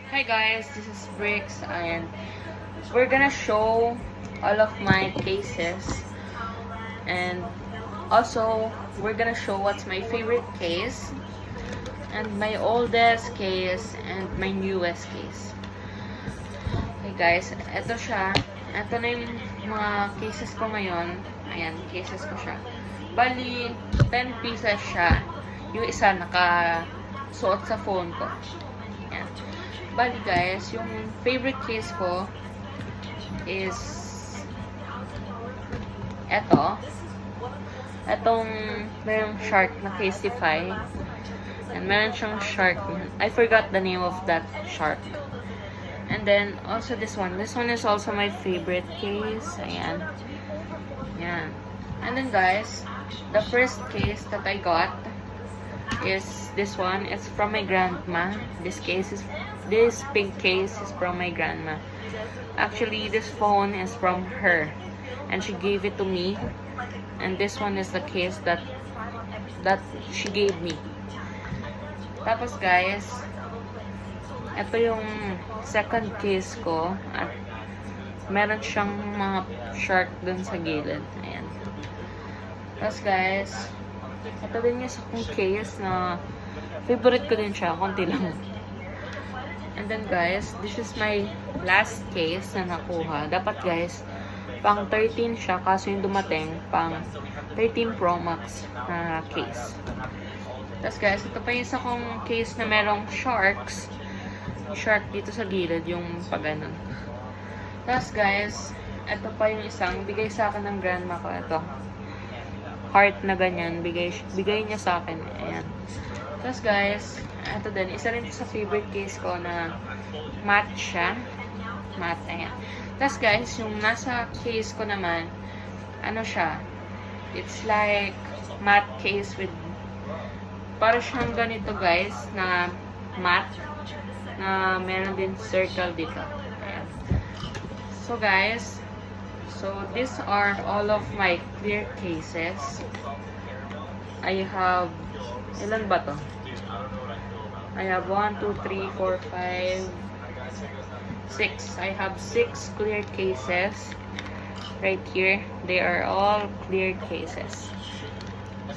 Hi guys, this is Bricks and we're gonna show all of my cases and also we're gonna show what's my favorite case and my oldest case and my newest case. Okay guys, eto siya. Eto na yung mga cases ko ngayon. Ayan, cases ko siya. Bali, 10 pieces siya. Yung isa nakasuot sa phone ko. Ayan. Bali guys, yung favorite case ko is eto. Etong merong shark na Casetify. And meron siyang shark. I forgot the name of that shark. And then also this one. This one is also my favorite case. Ayan. Ayan. And then guys, the first case that I got is this one. It's from my grandma. This pink case is from my grandma. Actually, this phone is from her, and she gave it to me. And this one is the case that she gave me. Tapos guys, ito yung second case ko at meron siyang mga shark dun sa gilid. Ayan. Tapos guys, ito din yung sakong case na favorite ko din siya, konti lang. And then guys, this is my last case na nakuha. Dapat guys, pang 13 siya, kaso yung dumating pang 13 Pro Max na case. Tapos guys, ito pa yung isa kong case na merong sharks. Shark dito sa gilid, yung pag-ganon. Tapos guys, ito pa yung isang bigay sa akin ng grandma ko. Ito. Heart na ganyan. Bigay niya sa akin. Ayan. Tapos guys, ito din. Isa rin sa favorite case ko na matte siya. Matte. Ayan. Tapos guys, yung nasa case ko naman, ano siya? It's like matte case with para siyang ganito guys na matte na meron din circle dito. Ayan. So guys, these are all of my clear cases. I have ilan ba to? I have 1, 2, 3, 4, 5, 6. I have 6 clear cases right here. They are all clear cases.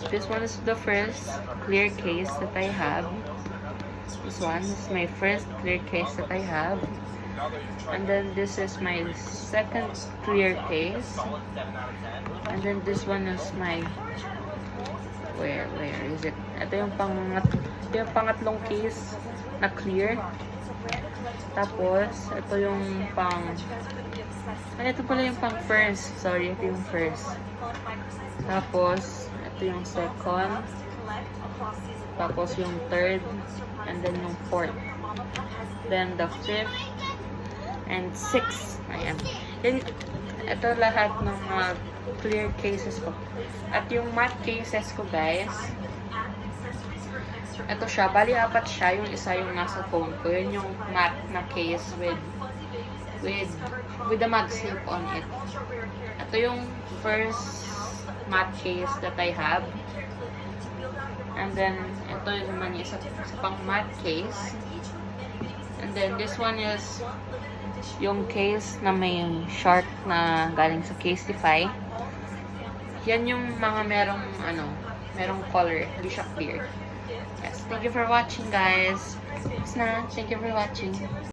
This one is the first clear case that I have. This one is my first clear case that I have. And then this is my second clear case. And then this one is my where is it? Ito yung pangatlong case na clear. Tapos ito yung ito pala yung pang first. Sorry, ito yung first. Tapos ito yung second. Tapos yung third. And then yung fourth. Then the fifth. And sixth. Ayan. Ito lahat ng mga clear cases ko. At yung matte cases ko guys, ito siya. Bali, 4 siya. Yung isa yung nasa phone ko. Yun yung matte na case with the MagSafe on it. Ito yung first matte case that I have. And then, ito naman yung isa pang matte case. And then, this one is yung case na may shark na galing sa Casetify. Yan yung mga merong color. Hindi siya clear. Yes, thank you for watching guys. Thank you for watching.